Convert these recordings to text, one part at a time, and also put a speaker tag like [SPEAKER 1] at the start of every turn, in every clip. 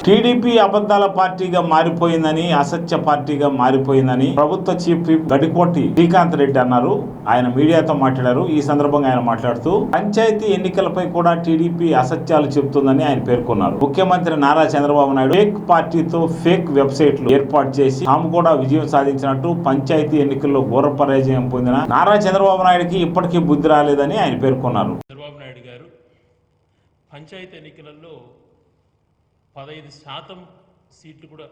[SPEAKER 1] TDP అబద్ధాల పార్టీగా మారిపోయిందని, అసత్య పార్టీగా మారిపోయిందని ప్రభుత్వ చీఫ్ విప్ గడికోటి శ్రీకాంత్ రెడ్డి అన్నారు. ఆయన మీడియాతో మాట్లాడారు. ఈ సందర్భంగా ఆయన మాట్లాడుతూ పంచాయతీ ఎన్నికలపై కూడా టీడీపీ అసత్యాలు చెబుతుందని ఆయన పేర్కొన్నారు. ముఖ్యమంత్రి నారా చంద్రబాబు నాయుడు ఫేక్ పార్టీతో ఫేక్ వెబ్సైట్లు ఏర్పాటు చేసి తాము కూడా విజయం సాధించినట్టు, పంచాయతీ ఎన్నికల్లో ఘోర పరాజయం పొందిన నారా చంద్రబాబు నాయుడుకి ఇప్పటికీ బుద్ధి రాలేదని ఆయన పేర్కొన్నారు.
[SPEAKER 2] చంద్రబాబు నాయుడు గారు పంచాయతీ ఎన్నికలలో 15% సీట్లు కూడా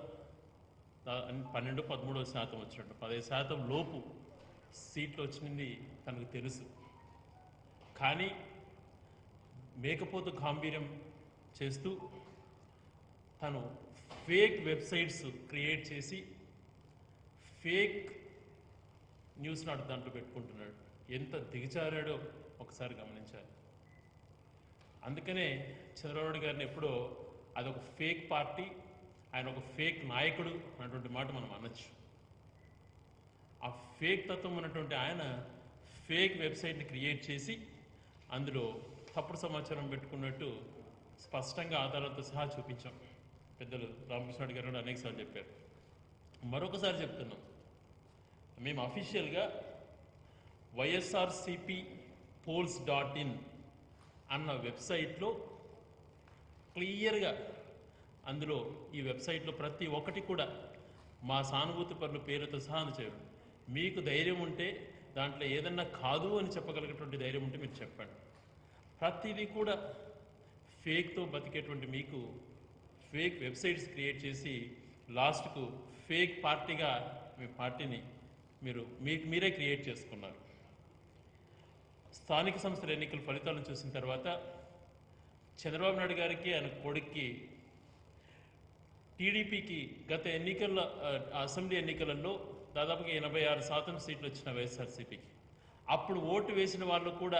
[SPEAKER 2] 12-13% వచ్చినట్టు 15% లోపు సీట్లు వచ్చింది తనకు తెలుసు. కానీ మేకపోతు గాంభీర్యం చేస్తూ తను ఫేక్ వెబ్సైట్స్ క్రియేట్ చేసి ఫేక్ న్యూస్ నాడు దాంట్లో పెట్టుకుంటున్నాడు. ఎంత దిగజారాడో ఒకసారి గమనించాలి. అందుకనే చంద్రబాబు గారిని ఎప్పుడో అదొక ఫేక్ పార్టీ, ఆయన ఒక ఫేక్ నాయకుడు అన్నటువంటి మాట మనం అనొచ్చు. ఆ ఫేక్ తత్వం ఉన్నటువంటి ఆయన ఫేక్ వెబ్సైట్ని క్రియేట్ చేసి అందులో తప్పుడు సమాచారం పెట్టుకున్నట్టు స్పష్టంగా ఆధారాలతో సహా చూపించాం. పెద్దలు రామకృష్ణ గారు కూడా అనేకసార్లు చెప్పారు. మరొకసారి చెప్తున్నాం, మేము అఫీషియల్గా YSRCPPolls.in అన్న వెబ్సైట్లో క్లియర్గా అందులో ఈ వెబ్సైట్లో ప్రతి ఒక్కటి కూడా మా సానుభూతి పరుల పేరుతో సహా చేయడం. మీకు ధైర్యం ఉంటే దాంట్లో ఏదన్నా కాదు అని చెప్పగలిగేటువంటి ధైర్యం ఉంటే మీరు చెప్పండి. ప్రతిదీ కూడా ఫేక్తో బతికేటువంటి మీకు ఫేక్ వెబ్సైట్స్ క్రియేట్ చేసి లాస్ట్కు ఫేక్ పార్టీగా మీ పార్టీని మీరే క్రియేట్ చేసుకున్నారు. స్థానిక సంస్థల ఎన్నికల ఫలితాలను చూసిన తర్వాత చంద్రబాబు నాయుడు గారికి, ఆయన కొడుక్కి, టీడీపీకి గత ఎన్నికల్లో అసెంబ్లీ ఎన్నికలలో దాదాపుగా 86% సీట్లు వచ్చిన వైఎస్ఆర్సీపీకి. అప్పుడు ఓటు వేసిన వాళ్ళు కూడా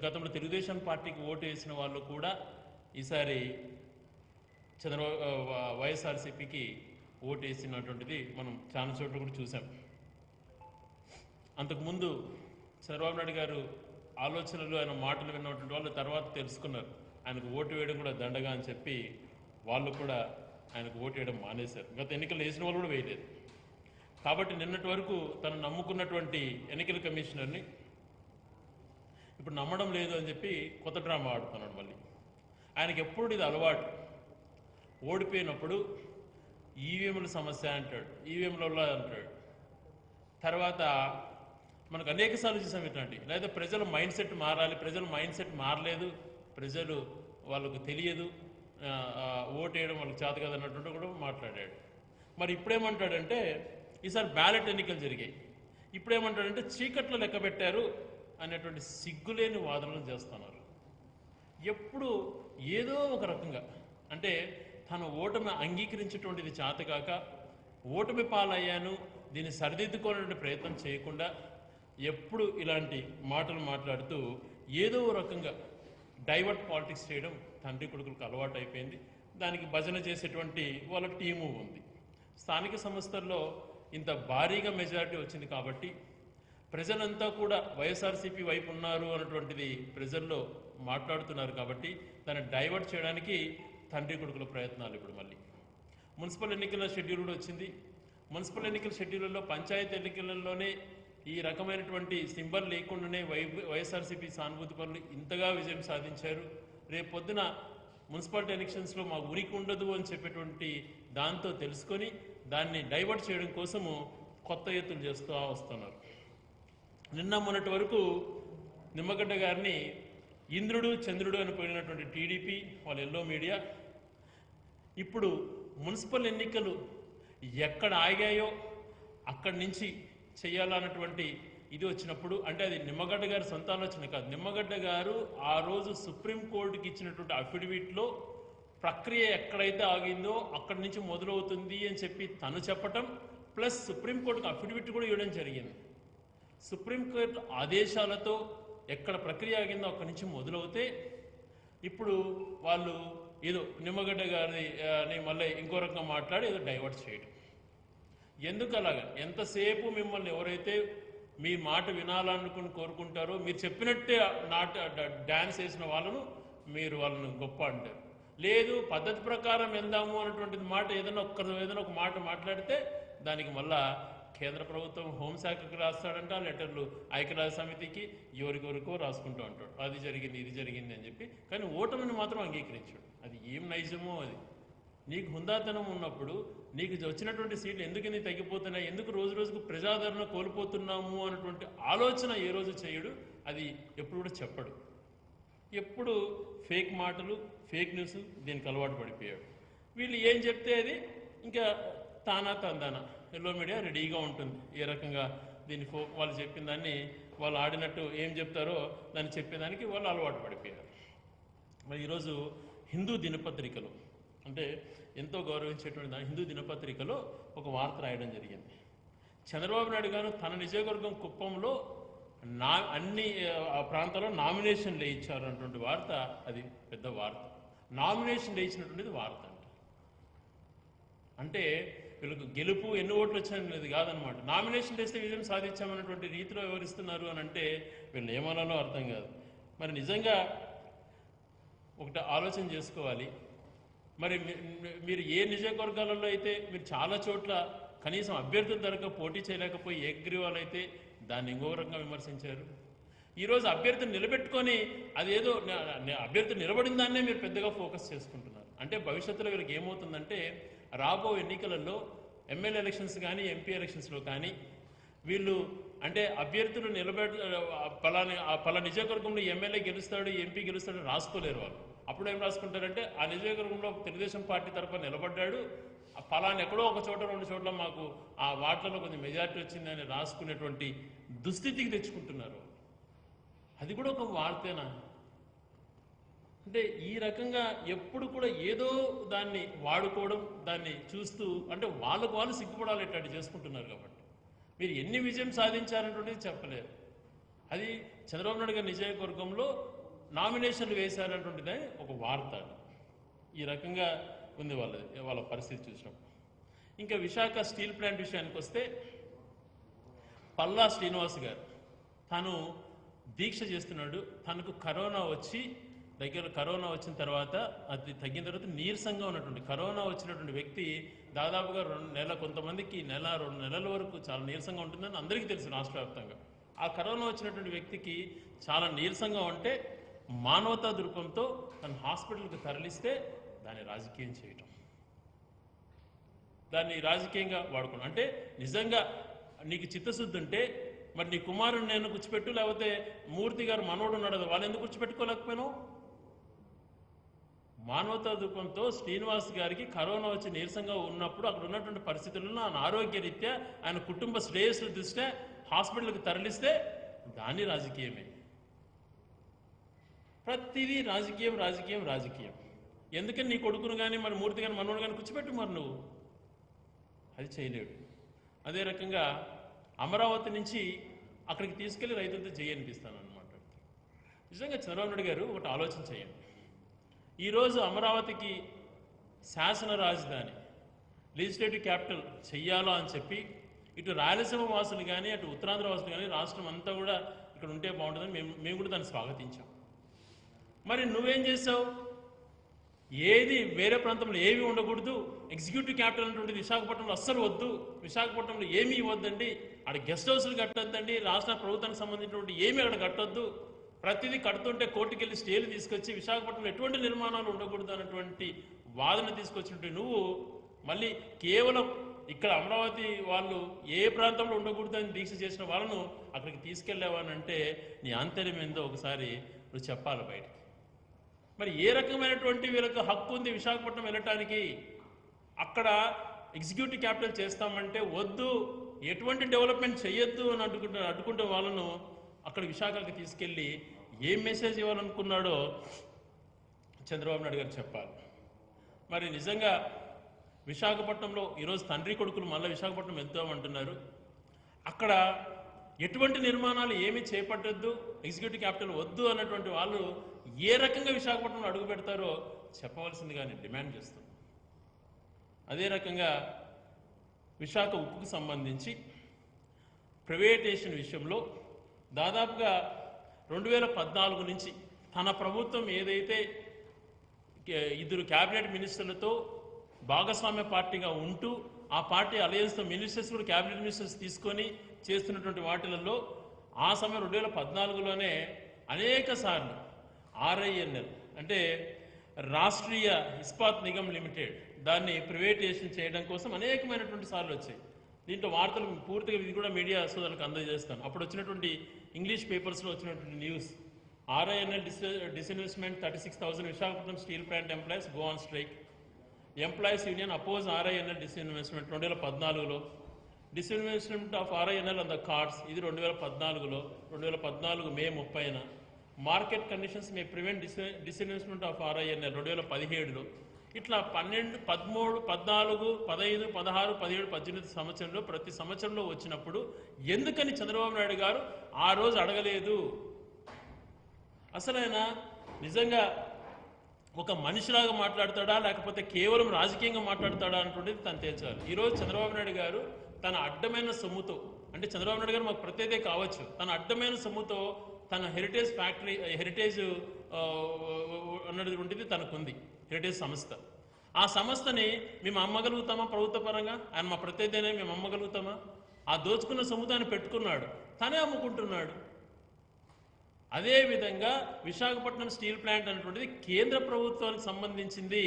[SPEAKER 2] గతంలో తెలుగుదేశం పార్టీకి ఓటు వేసిన వాళ్ళు కూడా ఈసారి వైఎస్ఆర్సీపీకి ఓటు వేసినటువంటిది మనం చాలా చోట్ల కూడా చూసాం. అంతకుముందు చంద్రబాబు నాయుడు గారు ఆలోచనలు, ఆయన మాటలు విన్నటువంటి వాళ్ళు తర్వాత తెలుసుకున్నారు ఆయనకు ఓటు వేయడం కూడా దండగా అని చెప్పి వాళ్ళు కూడా ఆయనకు ఓటు వేయడం మానేశారు. గత ఎన్నికలు వేసిన వాళ్ళు కూడా వేయలేదు. కాబట్టి నిన్నటి వరకు తను నమ్ముకున్నటువంటి ఎన్నికల కమిషనర్ని ఇప్పుడు నమ్మడం లేదు అని చెప్పి కొత్త డ్రామా ఆడుతున్నాడు. మళ్ళీ ఆయనకి ఎప్పుడు ఇది అలవాటు, ఓడిపోయినప్పుడు ఈవీఎంల సమస్య అంటాడు, ఈవీఎంల అంటాడు. తర్వాత మనకు అనేక సార్లు చూసాం ఇట్లాంటి, లేదా ప్రజల మైండ్ సెట్ మారాలి, ప్రజల మైండ్ సెట్ మారలేదు, ప్రజలు వాళ్ళకు తెలియదు, ఓటు వేయడం వాళ్ళకి చేత కదా అన్నట్టు కూడా మాట్లాడాడు. మరి ఇప్పుడేమంటాడంటే ఈసారి బ్యాలెట్ ఎన్నికలు జరిగాయి, ఇప్పుడేమంటాడంటే చీకట్లో లెక్క పెట్టారు అనేటువంటి సిగ్గులేని వాదనలు చేస్తున్నారు. ఎప్పుడు ఏదో ఒక రకంగా అంటే తన ఓటమి అంగీకరించేటువంటిది చేతకాక, ఓటమి పాలయ్యాను దీన్ని సరిదిద్దుకోవాలనే ప్రయత్నం చేయకుండా ఎప్పుడు ఇలాంటి మాటలు మాట్లాడుతూ ఏదో రకంగా డైవర్ట్ పాలిటిక్స్ చేయడం తండ్రి కొడుకులకు అలవాటు అయిపోయింది. దానికి భజన చేసేటువంటి వాళ్ళ టీము ఉంది. స్థానిక సంస్థల్లో ఇంత భారీగా మెజారిటీ వచ్చింది కాబట్టి ప్రజలంతా కూడా వైఎస్ఆర్సీపీ వైపు ఉన్నారు అన్నటువంటిది ప్రజల్లో మాట్లాడుతున్నారు. కాబట్టి దాన్ని డైవర్ట్ చేయడానికి తండ్రి కొడుకుల ప్రయత్నాలు. ఇప్పుడు మళ్ళీ మున్సిపల్ ఎన్నికల షెడ్యూల్ కూడా వచ్చింది. మున్సిపల్ ఎన్నికల షెడ్యూల్లో పంచాయతీ ఎన్నికలలోనే ఈ రకమైనటువంటి సింబల్ లేకుండానే వైఎస్ఆర్సీపీ సానుభూతి పనులు ఇంతగా విజయం సాధించారు. రేపు పొద్దున మున్సిపాలిటీ ఎలక్షన్స్లో మాకు ఉనికి ఉండదు అని చెప్పేటువంటి దాంతో తెలుసుకొని దాన్ని డైవర్ట్ చేయడం కోసము కొత్త ఎత్తులు చేస్తూ వస్తున్నారు. నిన్న మొన్నటి వరకు నిమ్మగడ్డ గారిని ఇంద్రుడు చంద్రుడు అని పోయినటువంటి టీడీపీ వాళ్ళ ఎల్లో మీడియా ఇప్పుడు మున్సిపల్ ఎన్నికలు ఎక్కడ ఆగాయో అక్కడి నుంచి చేయాలన్నటువంటి ఇది వచ్చినప్పుడు, అంటే అది నిమ్మగడ్డ గారి సొంత ఆలోచన కాదు, నిమ్మగడ్డ గారు ఆ రోజు సుప్రీంకోర్టుకి ఇచ్చినటువంటి అఫిడవిట్లో ప్రక్రియ ఎక్కడైతే ఆగిందో అక్కడి నుంచి మొదలవుతుంది అని చెప్పి తను చెప్పటం, ప్లస్ సుప్రీంకోర్టుకి అఫిడవిట్ కూడా ఇవ్వడం జరిగింది. సుప్రీంకోర్టు ఆదేశాలతో ఎక్కడ ప్రక్రియ ఆగిందో అక్కడి నుంచి మొదలవుతే ఇప్పుడు వాళ్ళు ఏదో నిమ్మగడ్డ గారిని మళ్ళీ ఇంకో రకంగా మాట్లాడి ఏదో డైవర్ట్ చేయడం. ఎందుకు అలాగా? ఎంతసేపు మిమ్మల్ని ఎవరైతే మీ మాట వినాలనుకుని కోరుకుంటారో, మీరు చెప్పినట్టే డాన్స్ వేసిన వాళ్ళను మీరు వాళ్ళను గొప్ప అంటారు. లేదు పద్ధతి ప్రకారం వెళ్దాము అన్నటువంటిది మాట ఏదైనా ఒక మాట మాట్లాడితే దానికి మళ్ళా కేంద్ర ప్రభుత్వం హోంశాఖకి రాస్తాడంట లెటర్లు, ఐక్యరాజ్య సమితికి, ఎవరికొరికో రాసుకుంటూ ఉంటాడు. అది జరిగింది ఇది జరిగింది అని చెప్పి. కానీ ఓటమిని మాత్రం అంగీకరించాడు. అది ఏం నైజమో అది. నీకు హుందాతనం ఉన్నప్పుడు నీకు వచ్చినటువంటి సీట్లు ఎందుకు నీ తగ్గిపోతున్నాయి, ఎందుకు రోజు రోజుకు ప్రజాదరణ కోల్పోతున్నాము అన్నటువంటి ఆలోచన ఏ రోజు చేయడు. అది ఎప్పుడు కూడా చెప్పడు. ఎప్పుడు ఫేక్ మాటలు, ఫేక్ న్యూస్ దీనికి అలవాటు పడిపోయాడు. వీళ్ళు ఏం చెప్తే అది ఇంకా తందాన ఎల్లో మీడియా రెడీగా ఉంటుంది. ఏ రకంగా దీన్ని వాళ్ళు చెప్పిన దాన్ని వాళ్ళు ఆడినట్టు ఏం చెప్తారో దాన్ని చెప్పేదానికి వాళ్ళు అలవాటు పడిపోయారు. మరి ఈరోజు హిందూ దినపత్రికలో, అంటే ఎంతో గౌరవించేటువంటి హిందూ దినపత్రికలో ఒక వార్త రాయడం జరిగింది. చంద్రబాబు నాయుడు గారు తన నియోజకవర్గం కుప్పంలో అన్ని ప్రాంతాల్లో నామినేషన్లు వేయించారు అన్నటువంటి వార్త. అది పెద్ద వార్త. నామినేషన్ వేయించినటువంటిది వార్త అంటే వీళ్ళకు గెలుపు ఎన్ని ఓట్లు వచ్చాయనేది కాదనమాట. నామినేషన్ వేస్తే విజయం సాధించామన్నటువంటి రీతిలో వివరిస్తున్నారు అని అంటే వీళ్ళు ఏమనాలో అర్థం కాదు. మరి నిజంగా ఒకటి ఆలోచన చేసుకోవాలి. మరి మీరు ఏ నియోజకవర్గాలలో అయితే మీరు చాలా చోట్ల కనీసం అభ్యర్థుల ధరకు పోటీ చేయలేకపోయి ఏకగ్రీవాలు అయితే దాన్ని ఇంకో రకంగా విమర్శించారు. ఈరోజు అభ్యర్థిని నిలబెట్టుకొని అదేదో అభ్యర్థి నిలబడిన దాన్నే మీరు పెద్దగా ఫోకస్ చేసుకుంటున్నారు. అంటే భవిష్యత్తులో వీళ్ళకి ఏమవుతుందంటే రాబో ఎన్నికలలో ఎమ్మెల్యే ఎలక్షన్స్ కానీ ఎంపీ ఎలక్షన్స్లో కానీ వీళ్ళు అంటే అభ్యర్థులు పలా నియోజకవర్గంలో ఎమ్మెల్యే గెలుస్తాడు, ఎంపీ గెలుస్తాడు రాసుకోలేరు వాళ్ళు. అప్పుడు ఏం రాసుకుంటారంటే ఆ నియోజకవర్గంలో తెలుగుదేశం పార్టీ తరఫున నిలబడ్డాడు, ఫలాన్ని ఎక్కడో ఒక చోట రెండు చోట్ల మాకు ఆ వార్డులలో కొంచెం మెజార్టీ వచ్చిందని రాసుకునేటువంటి దుస్థితికి తెచ్చుకుంటున్నారు. అది కూడా ఒక వార్తేనా? అంటే ఈ రకంగా ఎప్పుడు కూడా ఏదో దాన్ని వాడుకోవడం, దాన్ని చూస్తూ అంటే వాళ్ళకు వాళ్ళు సిగ్గుపడాలి ఎట్లాంటి చేసుకుంటున్నారు. కాబట్టి మీరు ఎన్ని విజయం సాధించారనేటువంటిది చెప్పలేరు. అది చంద్రబాబు నాయుడు గారి నియోజకవర్గంలో నామినేషన్లు వేశారనేటువంటిదే ఒక వార్త. ఈ రకంగా ఉంది వాళ్ళ పరిస్థితి చూసినప్పుడు. ఇంకా విశాఖ స్టీల్ ప్లాంట్ విషయానికి వస్తే పల్లా శ్రీనివాస్ గారు తను దీక్ష చేస్తున్నాడు. తనకు కరోనా వచ్చిన తర్వాత అది తగ్గిన తర్వాత నీరసంగా ఉన్నటువంటి కరోనా వచ్చినటువంటి వ్యక్తి దాదాపుగా 2 నెలల, కొంతమందికి 1-2 నెలల వరకు చాలా నీరసంగా ఉంటుందని అందరికీ తెలుసు రాష్ట్ర వ్యాప్తంగా. ఆ కరోనా వచ్చినటువంటి వ్యక్తికి చాలా నీరసంగా ఉంటే మానవతా దృక్పథంతో తన హాస్పిటల్కి తరలిస్తే దాన్ని రాజకీయం చేయటం, దాన్ని రాజకీయంగా వాడుకోవడం. అంటే నిజంగా నీకు చిత్తశుద్ధి ఉంటే మరి నీ కుమారుడు నేను కూర్చోపెట్టు, లేకపోతే మూర్తి గారు మనోడు ఉన్నాడు కదా వాళ్ళు ఎందుకు కూర్చోపెట్టుకోలేకపోయినావు? మానవతా దృక్పథంతో శ్రీనివాస్ గారికి కరోనా వచ్చి నీరసంగా ఉన్నప్పుడు అక్కడ ఉన్నటువంటి పరిస్థితులను ఆయన ఆరోగ్య రీత్యా ఆయన కుటుంబ శ్రేయస్సు దృష్ట్యా హాస్పిటల్కి తరలిస్తే దాన్ని రాజకీయమే. ప్రతిదీ రాజకీయం రాజకీయం రాజకీయం. ఎందుకని నీ కొడుకును కానీ మరి మూర్తి కానీ మనోడు కానీ కూర్చోపెట్టు, మరి నువ్వు అది చేయలేడు. అదే రకంగా అమరావతి నుంచి అక్కడికి తీసుకెళ్లి రైతులతో చేయనిపిస్తాను అన్నమాట. నిజంగా చంద్రబాబు నాయుడు గారు ఒకటి ఆలోచన చేయండి. ఈరోజు అమరావతికి శాసన రాజధాని, లెజిస్లేటివ్ క్యాపిటల్ చెయ్యాలా అని చెప్పి ఇటు రాయలసీమ వాసులు కానీ అటు ఉత్తరాంధ్ర వాసులు కానీ రాష్ట్రం అంతా కూడా ఇక్కడ ఉంటే బాగుంటుందని మేము కూడా దాన్ని స్వాగతించాం. మరి నువ్వేం చేసావు? ఏది వేరే ప్రాంతంలో ఏమి ఉండకూడదు, ఎగ్జిక్యూటివ్ క్యాపిటల్ అనేటువంటి విశాఖపట్నంలో అస్సలు వద్దు, విశాఖపట్నంలో ఏమీ ఇవ్వద్దండి, అక్కడ గెస్ట్ హౌస్లు కట్టొద్దండి, రాష్ట్ర ప్రభుత్వానికి సంబంధించినటువంటి ఏమీ అక్కడ కట్టొద్దు, ప్రతిదీ కడుతుంటే కోర్టుకెళ్ళి స్టేలు తీసుకొచ్చి విశాఖపట్నంలో ఎటువంటి నిర్మాణాలు ఉండకూడదు అన్నటువంటి వాదన తీసుకొచ్చినట్టు నువ్వు మళ్ళీ కేవలం ఇక్కడ అమరావతి వాళ్ళు ఏ ప్రాంతంలో ఉండకూడదు అని దీక్ష చేసిన వాళ్ళను అక్కడికి తీసుకెళ్ళావనంటే నీ ఆంతర్యం ఏందో ఒకసారి నువ్వు చెప్పాలి బయటికి. మరి ఏ రకమైనటువంటి వీళ్ళకి హక్కు ఉంది విశాఖపట్నం వెళ్ళటానికి? అక్కడ ఎగ్జిక్యూటివ్ క్యాపిటల్ చేస్తామంటే వద్దు, ఎటువంటి డెవలప్మెంట్ చేయొద్దు అని అడ్డుకుంటే వాళ్ళను అక్కడ విశాఖకి తీసుకెళ్ళి ఏం మెసేజ్ ఇవ్వాలనుకున్నాడో చంద్రబాబు నాయుడు గారు చెప్పాలి. మరి నిజంగా విశాఖపట్నంలో ఈరోజు తండ్రి కొడుకులు మళ్ళీ విశాఖపట్నం వెళ్తామంటున్నారు. అక్కడ ఎటువంటి నిర్మాణాలు ఏమీ చేపట్టద్దు, ఎగ్జిక్యూటివ్ క్యాపిటల్ వద్దు అన్నటువంటి వాళ్ళు ఏ రకంగా విశాఖపట్నంలో అడుగు పెడతారో చెప్పవలసిందిగా నేను డిమాండ్ చేస్తున్నాను. అదే రకంగా విశాఖ ఉక్కుకు సంబంధించి ప్రైవేటైజేషన్ విషయంలో దాదాపుగా 2014 నుంచి తన ప్రభుత్వం ఏదైతే ఇద్దరు క్యాబినెట్ మినిస్టర్లతో భాగస్వామ్య పార్టీగా ఉంటూ ఆ పార్టీ అలయన్స్తో మినిస్టర్స్ కూడా క్యాబినెట్ మినిస్టర్స్ తీసుకొని చేస్తున్నటువంటి వాటిలలో ఆ సమయం 2014లోనే అనేక సార్లు RINL అంటే రాష్ట్రీయ ఇస్పాత్ నిగమ్ లిమిటెడ్ దాన్ని ప్రైవేటైజేషన్ చేయడం కోసం అనేకమైనటువంటి సార్లు వచ్చాయి. దీంట్లో వార్తలు పూర్తిగా ఇది కూడా మీడియా సోదరులకు అందజేస్తాను. అప్పుడు వచ్చినటువంటి ఇంగ్లీష్ పేపర్స్లో వచ్చినటువంటి news, RINL disinvestment 36,000 Visakhapatnam steel plant employees go on strike, employees union oppose RINL disinvestment 2014లో, disinvestment of RINL on the cards ఇది 2014లో, 2014 మే 30న, market conditions may prevent disinvestment of RINL 2017లో. ఇట్లా 12, 13, 14, 15, 16, 17, 18 సంవత్సరంలో ప్రతి సంవత్సరంలో వచ్చినప్పుడు ఎందుకని చంద్రబాబు నాయుడు గారు ఆ రోజు అడగలేదు? అసలు ఆయన నిజంగా ఒక మనిషిలాగా మాట్లాడతాడా లేకపోతే కేవలం రాజకీయంగా మాట్లాడతాడా అనేటువంటిది తను తేల్చాలి. ఈరోజు చంద్రబాబు నాయుడు గారు తన అడ్డమైన సొమ్ముతో, అంటే చంద్రబాబు నాయుడు గారు మాకు ప్రత్యేకత కావచ్చు, తన అడ్డమైన సొమ్ముతో తన హెరిటేజ్ ఫ్యాక్టరీ, హెరిటేజ్ అన్నటువంటిది తనకుంది, హెరిటేజ్ సంస్థ. ఆ సంస్థని మేము అమ్మగలుగుతామా ప్రభుత్వ పరంగా? ఆయన మా ప్రత్యేకతనే మేము అమ్మగలుగుతామా? ఆ దోచుకున్న సొమ్ముతో ఆయన పెట్టుకున్నాడు, తనే అమ్ముకుంటున్నాడు. అదేవిధంగా విశాఖపట్నం స్టీల్ ప్లాంట్ అనేటువంటిది కేంద్ర ప్రభుత్వానికి సంబంధించింది.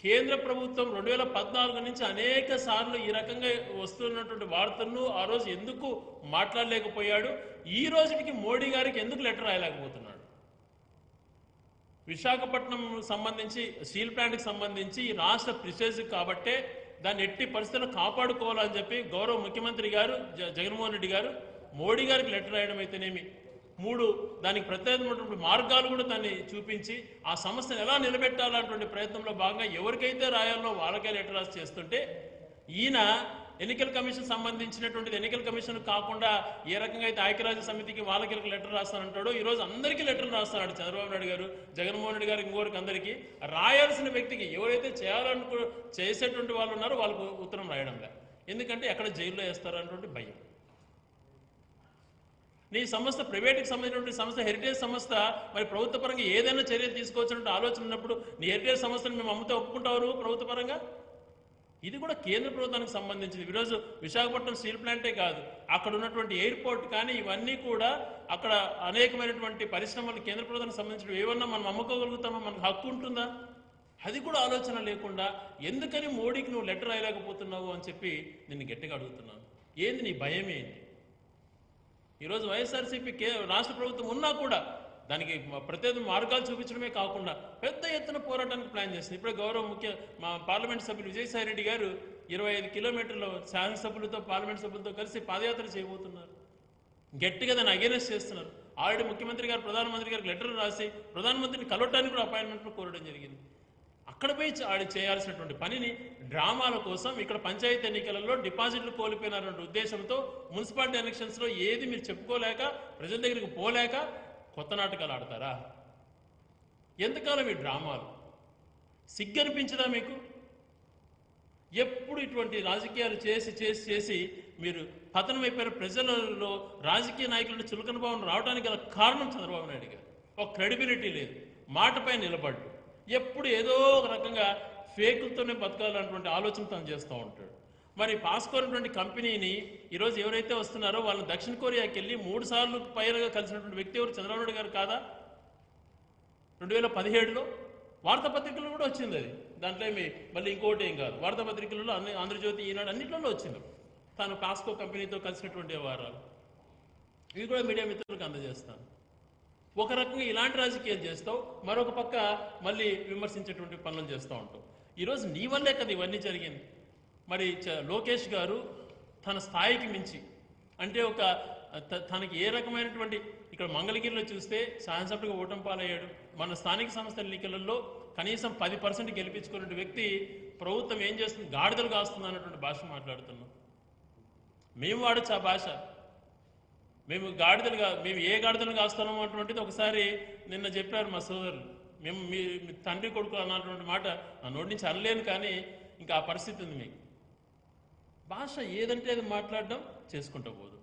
[SPEAKER 2] కేంద్ర ప్రభుత్వం 2014 నుంచి అనేక సార్లు ఈ రకంగా వస్తున్నటువంటి వార్తలను ఆ రోజు ఎందుకు మాట్లాడలేకపోయాడు? ఈ రోజుకి మోడీ గారికి ఎందుకు లెటర్ రాయలేకపోతున్నాడు? విశాఖపట్నం సంబంధించి స్టీల్ ప్లాంట్కి సంబంధించి రాష్ట్ర ప్రిస్టేజ్ కాబట్టే దాన్ని ఎట్టి పరిస్థితుల్లో కాపాడుకోవాలని చెప్పి గౌరవ ముఖ్యమంత్రి గారు జగన్మోహన్ రెడ్డి గారు మోడీ గారికి లెటర్ రాయడం అయితేనేమి, 3 దానికి ప్రత్యేకమైనటువంటి మార్గాలు కూడా దాన్ని చూపించి ఆ సమస్యను ఎలా నిలబెట్టాలన్నటువంటి ప్రయత్నంలో భాగంగా ఎవరికైతే రాయాలో వాళ్ళకే లెటర్ రాసి చేస్తుంటే, ఈయన ఎన్నికల కమిషన్ సంబంధించినటువంటిది ఎన్నికల కమిషన్ కాకుండా ఏ రకంగా అయితే ఐక్యరాజ్య సమితికి వాళ్ళకి లెటర్ రాస్తానంటాడో ఈరోజు అందరికీ లెటర్ రాస్తున్నాడు చంద్రబాబు నాయుడు గారు, జగన్మోహన్ రెడ్డి గారు, ఇంకోరికి అందరికీ. రాయాల్సిన వ్యక్తికి ఎవరైతే చేసేటువంటి వాళ్ళు ఉన్నారో వాళ్ళకు ఉత్తరం రాయడంలే. ఎందుకంటే ఎక్కడ జైల్లో వేస్తారు అన్నటువంటి భయం. నీ సంస్థ ప్రైవేట్కి సంబంధించినటువంటి సంస్థ, హెరిటేజ్ సంస్థ, మరి ప్రభుత్వ పరంగా ఏదైనా చర్యలు తీసుకోవాల్సిన ఆలోచన ఉన్నప్పుడు నీ హెరిటేజ్ సంస్థను మేము అమ్ముతే ఒప్పుకుంటారు ప్రభుత్వ పరంగా? ఇది కూడా కేంద్ర ప్రభుత్వానికి సంబంధించింది. ఈరోజు విశాఖపట్నం స్టీల్ ప్లాంటే కాదు, అక్కడ ఉన్నటువంటి ఎయిర్పోర్ట్ కానీ ఇవన్నీ కూడా అక్కడ అనేకమైనటువంటి పరిశ్రమలు కేంద్ర ప్రభుత్వానికి సంబంధించిన ఏమన్నా మనం అమ్ముకోగలుగుతామా? మనకు హక్కు ఉంటుందా? అది కూడా ఆలోచన లేకుండా ఎందుకని మోడీకి నువ్వు లెటర్ రాయలేకపోతున్నావు అని చెప్పి నిన్ను గట్టిగా అడుగుతున్నాను. ఏంది నీ భయం ఏంటి? ఈరోజు వైఎస్ఆర్సీపీ రాష్ట్ర ప్రభుత్వం ఉన్నా కూడా దానికి ప్రత్యేక మార్గాలు చూపించడమే కాకుండా పెద్ద ఎత్తున పోరాటానికి ప్లాన్ చేస్తుంది. ఇప్పుడే గౌరవ మా పార్లమెంట్ సభ్యులు విజయసాయి రెడ్డి గారు 25 కిలోమీటర్లు శాసనసభ్యులతో పార్లమెంట్ సభ్యులతో కలిసి పాదయాత్ర చేయబోతున్నారు. గట్టిగా దాన్ని అగేనెస్ట్ చేస్తున్నారు. ఆల్రెడీ ముఖ్యమంత్రి గారు ప్రధానమంత్రి గారికి లెటర్ రాసి ప్రధానమంత్రిని కలవటానికి కూడా అపాయింట్మెంట్లు కోరడం జరిగింది. అక్కడ పోయి చేయాల్సినటువంటి పనిని డ్రామాల కోసం ఇక్కడ పంచాయతీ ఎన్నికలలో డిపాజిట్లు కోల్పోయినారనే ఉద్దేశంతో మున్సిపాలిటీ ఎలక్షన్స్లో ఏది మీరు చెప్పుకోలేక ప్రజల దగ్గరికి పోలేక కొత్త నాటకాలు ఆడతారా? ఎంతకాలం ఈ డ్రామాలు? సిగ్గనిపించదా మీకు? ఎప్పుడు ఇటువంటి రాజకీయాలు చేసి చేసి చేసి మీరు పతనమైపోయిన ప్రజలలో రాజకీయ నాయకులను చులకన భావన రావడానికి గల కారణం చంద్రబాబు నాయుడు గారు. ఒక క్రెడిబిలిటీ లేదు, మాటపై నిలబడ్డు, ఎప్పుడు ఏదో ఒక రకంగా ఫేకులతోనే బతకాలన్నటువంటి ఆలోచన తను చేస్తూ ఉంటాడు. మరి పాస్కోనటువంటి కంపెనీని ఈరోజు ఎవరైతే వస్తున్నారో వాళ్ళని దక్షిణ కొరియాకి వెళ్ళి 3 సార్లు పైగా కలిసినటువంటి వ్యక్తి ఎవరు? చంద్రబాబు నాయుడు గారు కాదా? 2017లో వార్తాపత్రికల్లో కూడా వచ్చింది అది. దాంట్లో ఏమి మళ్ళీ ఇంకోటి ఏం కాదు, వార్తాపత్రికలలో ఆంధ్రజ్యోతి, ఈనాడు అన్నింటిలో వచ్చింది తాను పాస్కో కంపెనీతో కలిసినటువంటి వ్యవహారాలు. ఇవి కూడా మీడియా మిత్రులకు అందజేస్తాను. ఒక రకంగా ఇలాంటి రాజకీయాలు చేస్తావు, మరొక పక్క మళ్ళీ విమర్శించేటువంటి పనులు చేస్తూ ఉంటావు. ఈరోజు నీ వల్లే కదా ఇవన్నీ జరిగింది. మరి లోకేష్ గారు తన స్థాయికి మించి, అంటే ఒక తనకి ఏ రకమైనటువంటి, ఇక్కడ మంగళగిరిలో చూస్తే శాసనసభ్యుడిగా ఓటమి పాలయ్యాడు. మన స్థానిక సంస్థల ఎన్నికలలో కనీసం 10% గెలిపించుకున్న వ్యక్తి ప్రభుత్వం ఏం చేస్తుంది? గాడిదలు కాస్తుంది అన్నటువంటి భాష మాట్లాడుతున్నాం. మేము వాడచ్చు ఆ భాష. మేము ఏ గాడిదలు కాస్తున్నాము అటువంటిది ఒకసారి నిన్న చెప్పారు మా సోదరులు. మేము మీ తండ్రి కొడుకు అన్నటువంటి మాట నా నోటి నుంచి అనలేను, కానీ ఇంకా ఆ పరిస్థితి ఉంది. మీకు భాష ఏదంటే అది మాట్లాడడం చేసుకుంటూ పోదు.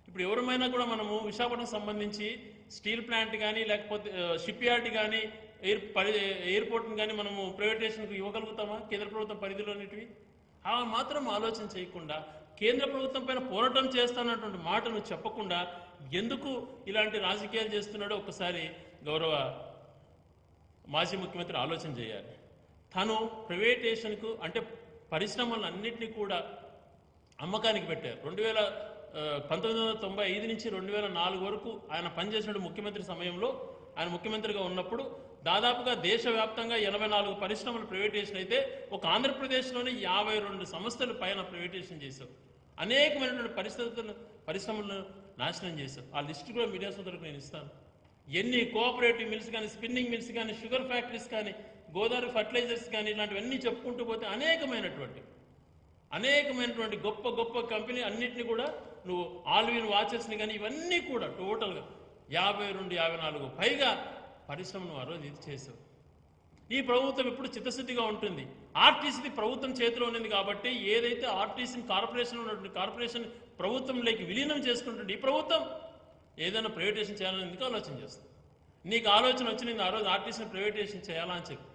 [SPEAKER 2] ఇప్పుడు ఎవరమైనా కూడా మనము విశాఖపట్నం సంబంధించి స్టీల్ ప్లాంట్ కానీ లేకపోతే షిప్ యార్డ్ కానీ ఎయిర్పోర్ట్ని కానీ మనము ప్రైవేటైజేషన్కి ఇవ్వగలుగుతామా కేంద్ర ప్రభుత్వం పరిధిలోనిటివి? ఆ మాత్రం ఆలోచన చేయకుండా కేంద్ర ప్రభుత్వం పైన పోరాటం చేస్తానటువంటి మాటను చెప్పకుండా ఎందుకు ఇలాంటి రాజకీయాలు చేస్తున్నాడో ఒకసారి గౌరవ మాజీ ముఖ్యమంత్రి ఆలోచన చేయాలి. తను ప్రైవేటైజేషన్కు అంటే పరిశ్రమలన్నింటినీ కూడా అమ్మకానికి పెట్టారు. 1995 నుంచి 2004 వరకు ఆయన పనిచేసిన ముఖ్యమంత్రి సమయంలో ఆయన ముఖ్యమంత్రిగా ఉన్నప్పుడు దాదాపుగా దేశవ్యాప్తంగా 84 పరిశ్రమలు ప్రైవేటైజేషన్ అయితే ఒక ఆంధ్రప్రదేశ్లోనే 52 సంస్థలు పైన ప్రైవేటైజేషన్ చేశారు. అనేకమైనటువంటి పరిశ్రమలను నాశనం చేశారు. ఆ లిస్టు కూడా మీడియా సోదరులకు నేను ఇస్తాను. ఎన్ని కోఆపరేటివ్ మిల్స్ కానీ, స్పిన్నింగ్ మిల్స్ కానీ, షుగర్ ఫ్యాక్టరీస్ కానీ, గోదావరి ఫర్టిలైజర్స్ కానీ ఇలాంటివన్నీ చెప్పుకుంటూ పోతే అనేకమైనటువంటి గొప్ప గొప్ప కంపెనీ అన్నింటినీ కూడా నువ్వు ఆల్విన్ వాచెస్ని కానీ ఇవన్నీ కూడా టోటల్గా 52-54 పైగా పరిశ్రమను ఆ రోజు ఇది చేశావు. ఈ ప్రభుత్వం ఇప్పుడు చిత్తశుద్ధిగా ఉంటుంది. ఆర్టీసీ ప్రభుత్వం చేతిలో ఉన్నది కాబట్టి ఏదైతే ఆర్టీసీని కార్పొరేషన్ ఉన్నటువంటి కార్పొరేషన్ ప్రభుత్వంలోకి విలీనం చేసుకుంటుంది ఈ ప్రభుత్వం ఏదైనా ప్రైవేటైజేషన్ చేయాలని ఎందుకు ఆలోచన చేస్తుంది? నీకు ఆలోచన వచ్చింది ఆ రోజు ఆర్టీసీని ప్రైవేటైజేషన్ చేయాలా అని చెప్పి.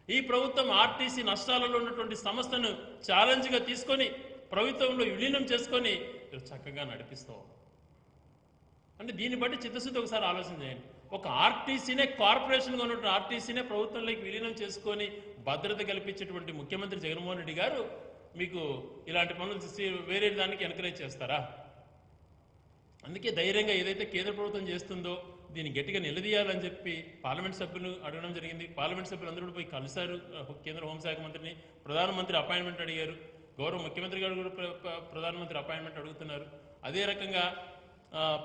[SPEAKER 2] ఈ ప్రభుత్వం ఆర్టీసీ నష్టాలలో ఉన్నటువంటి సంస్థను ఛాలెంజ్గా తీసుకొని ప్రభుత్వంలో విలీనం చేసుకొని చక్కగా నడిపిస్తావు అంటే దీన్ని బట్టి చిత్తశుద్ధి ఒకసారి ఆలోచన చేయండి. ఒక ఆర్టీసీనే కార్పొరేషన్గా ఉన్నటువంటి ఆర్టీసీనే ప్రభుత్వంలోకి విలీనం చేసుకొని భద్రత కల్పించేటువంటి ముఖ్యమంత్రి జగన్మోహన్ రెడ్డి గారు మీకు ఇలాంటి పనులు వేరే దానికి ఎంకరేజ్ చేస్తారా? అందుకే ధైర్యంగా ఏదైతే కేంద్ర ప్రభుత్వం చేస్తుందో దీన్ని గట్టిగా నిలదీయాలని చెప్పి పార్లమెంట్ సభ్యులు అడగడం జరిగింది. పార్లమెంట్ సభ్యులు అందరూ పోయి కలిశారు. కేంద్ర హోంశాఖ మంత్రిని, ప్రధానమంత్రి అపాయింట్మెంట్ అడిగారు. గౌరవ ముఖ్యమంత్రి గారు కూడా ప్రధానమంత్రి అపాయింట్మెంట్ అడుగుతున్నారు. అదే రకంగా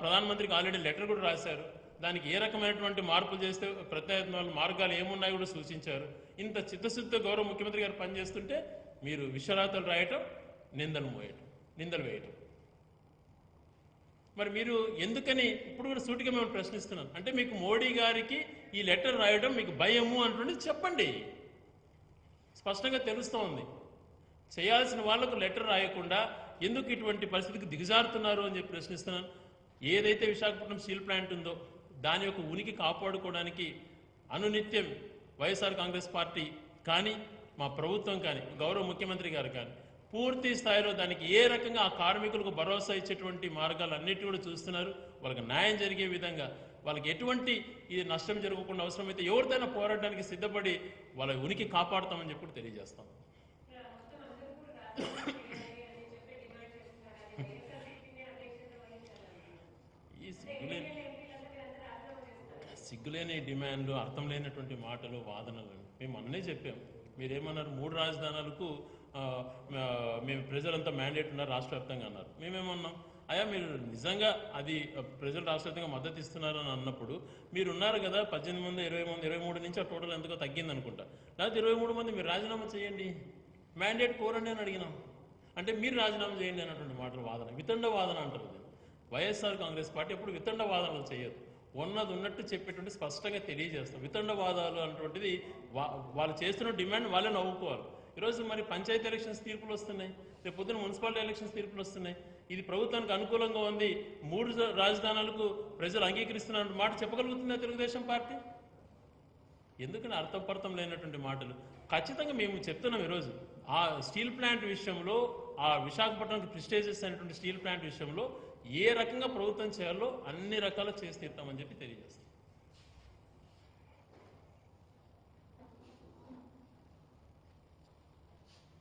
[SPEAKER 2] ప్రధానమంత్రికి ఆల్రెడీ లెటర్ కూడా రాశారు. దానికి ఏ రకమైనటువంటి మార్పులు చేస్తే ప్రత్యామ్నాయ మార్గాలు ఏమున్నాయో కూడా సూచించారు. ఇంత చిత్తశుద్ధితో గౌరవ ముఖ్యమంత్రి గారు పనిచేస్తుంటే మీరు విశ్వరాతలు రాయటం, నిందలు వేయటం. మరి మీరు ఎందుకని ఇప్పుడు కూడా సూటిగా మేము ప్రశ్నిస్తున్నాం అంటే మీకు మోడీ గారికి ఈ లెటర్ రాయడం మీకు భయము అంటుండేది చెప్పండి. స్పష్టంగా తెలుస్తూ ఉంది. చేయాల్సిన వాళ్లకు లెటర్ రాయకుండా ఎందుకు ఇటువంటి పరిస్థితికి దిగజారుతున్నారు అని చెప్పి ప్రశ్నిస్తున్నాను. ఏదైతే విశాఖపట్నం స్టీల్ ప్లాంట్ ఉందో దాని యొక్క ఉనికి కాపాడుకోవడానికి అనునిత్యం వైఎస్ఆర్ కాంగ్రెస్ పార్టీ కానీ మా ప్రభుత్వం కానీ గౌరవ ముఖ్యమంత్రి గారు కానీ పూర్తి స్థాయిలో దానికి ఏ రకంగా ఆ కార్మికులకు భరోసా ఇచ్చేటువంటి మార్గాలన్నిటి కూడా చూస్తున్నారు. వాళ్ళకి న్యాయం జరిగే విధంగా వాళ్ళకి ఎటువంటి ఇది నష్టం జరగకుండా అవసరమైతే ఎవరిదైనా పోరాడడానికి సిద్ధపడి వాళ్ళ ఉనికి కాపాడుతామని చెప్పి తెలియజేస్తాం. ఈ సిగ్గులేని డిమాండ్లు, అర్థం లేనటువంటి మాటలు, వాదనలు మేము అన్నీ చెప్పాం. మీరేమన్నారు 3 రాజధానులకు మేము ప్రజలంతా మ్యాండేట్ ఉన్నారు రాష్ట్ర వ్యాప్తంగా అన్నారు. మేమేమన్నాం అయ్యా మీరు నిజంగా అది ప్రజలు రాష్ట్ర వ్యాప్తంగా మద్దతు ఇస్తున్నారు అని అన్నప్పుడు మీరు ఉన్నారు కదా 18 మంది 20 మంది 23 నుంచి ఆ టోటల్ ఎంతకో తగ్గింది అనుకుంటా. లేకపోతే 23 మంది మీరు రాజీనామా చేయండి, మ్యాండేట్ కోరండి అని అడిగినాం. అంటే మీరు రాజీనామా చేయండి అన్నటువంటి మాటలు వాదన, వితండ వాదన అంటారు. వైఎస్ఆర్ కాంగ్రెస్ పార్టీ ఎప్పుడు వితండ వాదనలు చేయదు. ఉన్నది ఉన్నట్టు చెప్పేటువంటి స్పష్టంగా తెలియజేస్తాం. వితండ వాదాలు అన్నటువంటిది వాళ్ళు చేస్తున్న డిమాండ్ వాళ్ళే నవ్వుకోవాలి. ఈరోజు మరి పంచాయతీ ఎలక్షన్స్ తీర్పులు వస్తున్నాయి, రేపు పొద్దున మున్సిపాలిటీ ఎలక్షన్స్ తీర్పులు వస్తున్నాయి. ఇది ప్రభుత్వానికి అనుకూలంగా ఉంది, 3 రాజధానులకు ప్రజలు అంగీకరిస్తున్న మాట చెప్పగలుగుతుందా తెలుగుదేశం పార్టీ? ఎందుకని అర్థపర్థం లేనటువంటి మాటలు ఖచ్చితంగా మేము చెప్తున్నాం. ఈరోజు ఆ స్టీల్ ప్లాంట్ విషయంలో, ఆ విశాఖపట్నంకి ప్రిస్టేజెస్ అయినటువంటి స్టీల్ ప్లాంట్ విషయంలో ఏ రకంగా ప్రభుత్వం చేయాలో అన్ని రకాలు చేసి తీర్తామని చెప్పి తెలియజేస్తాం.